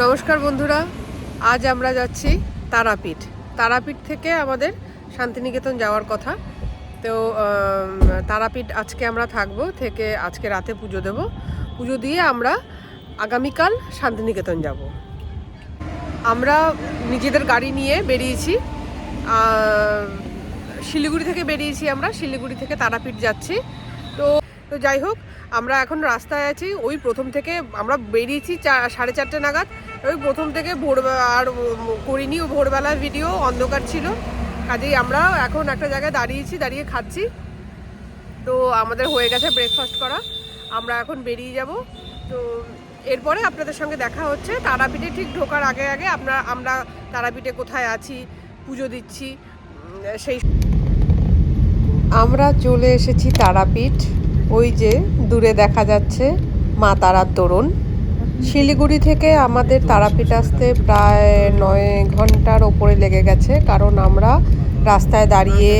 নমস্কার বন্ধুরা, আজ আমরা যাচ্ছি তারাপীঠ। তারাপীঠ থেকে আমাদের শান্তিনিকেতন যাওয়ার কথা। তো তারাপীঠ আজকে আমরা থাকবো, থেকে আজকে রাতে পুজো দেব। পুজো দিয়ে আমরা আগামীকাল শান্তিনিকেতন যাব। আমরা নিজেদের গাড়ি নিয়ে বেরিয়েছি, শিলিগুড়ি থেকে বেরিয়েছি। আমরা শিলিগুড়ি থেকে তারাপীঠ যাচ্ছি। তো যাই হোক, আমরা এখন রাস্তায় আছি। ওই প্রথম থেকে আমরা বেরিয়েছি 4:30 নাগাদ। ওই প্রথম থেকে আর করিনি, ভোরবেলায় ভিডিও, অন্ধকার ছিল। কাজেই আমরা এখন একটা জায়গায় দাঁড়িয়ে খাচ্ছি। তো আমাদের হয়ে গেছে ব্রেকফাস্ট করা। আমরা এখন বেরিয়ে যাব। তো এরপরে আপনাদের সঙ্গে দেখা হচ্ছে তারাপীঠে ঠিক ঢোকার আগে আমরা তারাপীঠে কোথায় আছি, পুজো দিচ্ছি, সেই। আমরা চলে এসেছি তারাপীঠ। ওই যে দূরে দেখা যাচ্ছে মা তারার তোরণ। শিলিগুড়ি থেকে আমাদের তারাপীঠ আসতে প্রায় 9 ঘন্টার ওপরে লেগে গেছে, কারণ আমরা রাস্তায় দাঁড়িয়ে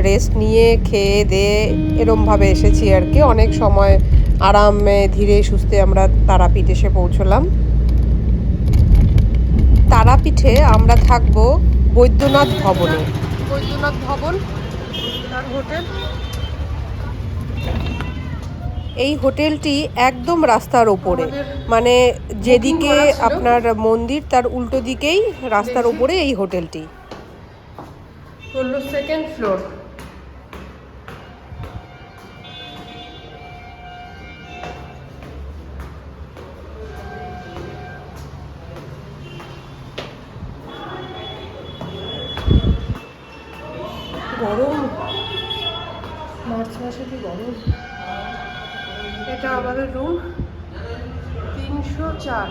রেস্ট নিয়ে খেয়ে দিয়ে এরমভাবে এসেছি আর কি। অনেক সময় আরামে ধীরে সুস্থে আমরা তারাপীঠ এসে পৌঁছলাম। তারাপীঠে আমরা থাকবো বৈদ্যনাথ ভবনে। বৈদ্যনাথ ভবন আর হোটেল। এই হোটেলটি একদম রাস্তার ওপরে, মানে যেদিকে আপনার মন্দির তার উল্টো দিকেই রাস্তার ওপরে এই হোটেলটি। 2nd floor. গরম, মার্চ মাসে কি গরম। এটা আমাদের রুম 304।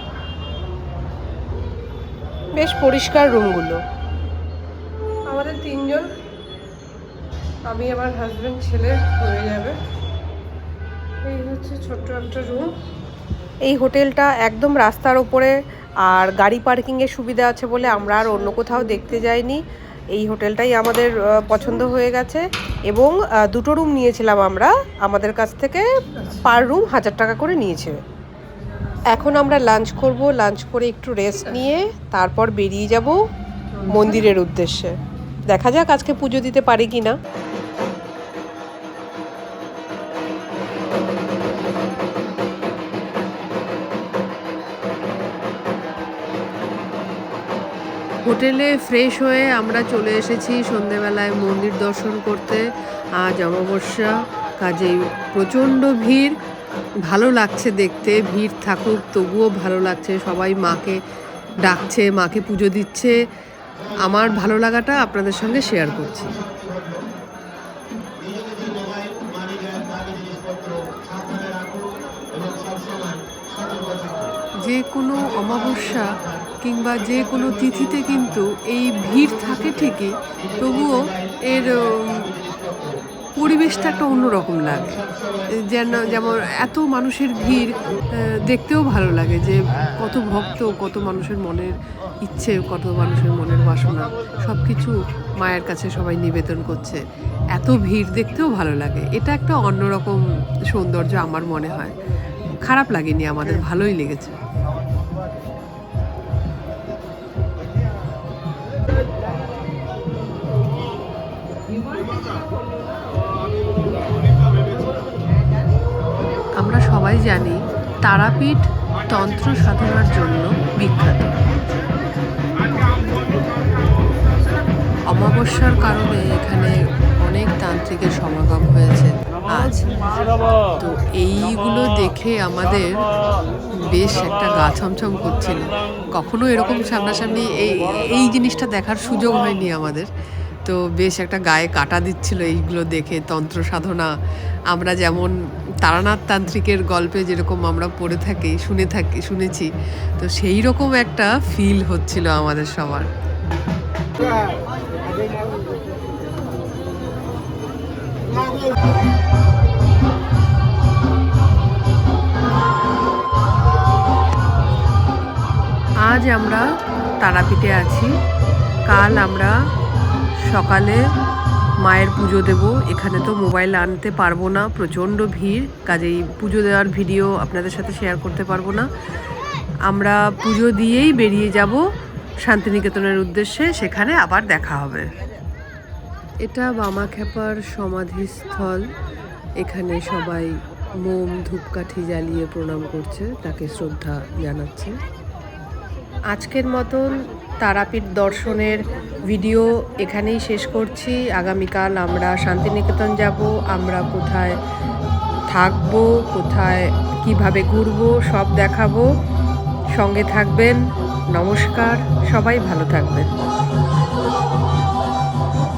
বেশ পরিষ্কার রুমগুলো। আমাদের 3 জন, আমি, আমার হাজবেন্ড, ছেলে হয়ে যাবে। এই হচ্ছে ছোট্ট একটা রুম। এই হোটেলটা একদম রাস্তার ওপরে, আর গাড়ি পার্কিংয়ের সুবিধা আছে বলে আমরা আর অন্য কোথাও দেখতে যাইনি। এই হোটেলটাই আমাদের পছন্দ হয়ে গেছে। এবং 2টো রুম নিয়েছিলাম আমরা, আমাদের কাছ থেকে পার রুম 1000 টাকা করে নিয়েছে। এখন আমরা লাঞ্চ করব। লাঞ্চ করে একটু রেস্ট নিয়ে তারপর বেরিয়ে যাব মন্দিরের উদ্দেশ্যে। দেখা যাক আজকে পুজো দিতে পারি কি না। হোটেলে ফ্রেশ হয়ে আমরা চলে এসেছি সন্ধেবেলায় মন্দির দর্শন করতে। আজ অমাবস্যা, কাজেই প্রচণ্ড ভিড়। ভালো লাগছে দেখতে, ভিড় থাকুক তবুও ভালো লাগছে। সবাই মাকে ডাকছে, মাকে পুজো দিচ্ছে। আমার ভালো লাগাটা আপনাদের সঙ্গে শেয়ার করছি। যে কোনো অমাবস্যা কিংবা যে কোনো তিথিতে কিন্তু এই ভিড় থাকে ঠিকই, তবুও এর পরিবেশটা একটা অন্যরকম লাগে। যেমন এত মানুষের ভিড় দেখতেও ভালো লাগে, যে কত ভক্ত, কত মানুষের মনের ইচ্ছে, কত মানুষের মনের বাসনা, সব কিছু মায়ের কাছে সবাই নিবেদন করছে। এত ভিড় দেখতেও ভালো লাগে। এটা একটা অন্যরকম সৌন্দর্য আমার মনে হয়। খারাপ লাগেনি আমাদের, ভালোই লেগেছে। আমরা সবাই জানি তারাপীঠ তন্ত্র সাধনার জন্য বিখ্যাত। অমাবস্যার কারণে এখানে অনেক তান্ত্রিকের সমাগম হয়েছে আজ। তো এইগুলো দেখে আমাদের বেশ একটা গা ছমছম করছিল। কখনো এরকম সামনাসামনি এই জিনিসটা দেখার সুযোগ হয়নি আমাদের। তো বেশ একটা গায়ে কাটা দিচ্ছিল এইগুলো দেখে। তন্ত্র সাধনা আমরা যেমন তারানাথ তান্ত্রিকের গল্পে যেরকম আমরা পড়ে থাকি, শুনেছি, তো সেই রকম একটা ফিল হচ্ছিল আমাদের সবার। আজ আমরা তারাপীঠে আছি। কাল আমরা সকালে মায়ের পুজো দেব। এখানে তো মোবাইল আনতে পারবো না, প্রচণ্ড ভিড়, কাজেই পুজো দেওয়ার ভিডিও আপনাদের সাথে শেয়ার করতে পারবো না। আমরা পুজো দিয়েই বেরিয়ে যাব শান্তিনিকেতনের উদ্দেশ্যে, সেখানে আবার দেখা হবে। এটা বামাখ্যাপার সমাধিস্থল। এখানে সবাই মোম ধূপকাঠি জ্বালিয়ে প্রণাম করছে, তাকে শ্রদ্ধা জানাচ্ছে। আজকের মতন তারাপীঠ দর্শনের ভিডিও এখানেই শেষ করছি। আগামীকাল আমরা শান্তিনিকেতন যাব, আমরা কোথায় থাকবো, কোথায় কিভাবে ঘুরবো সব দেখাবো। সঙ্গে থাকবেন। নমস্কার, সবাই ভালো থাকবেন।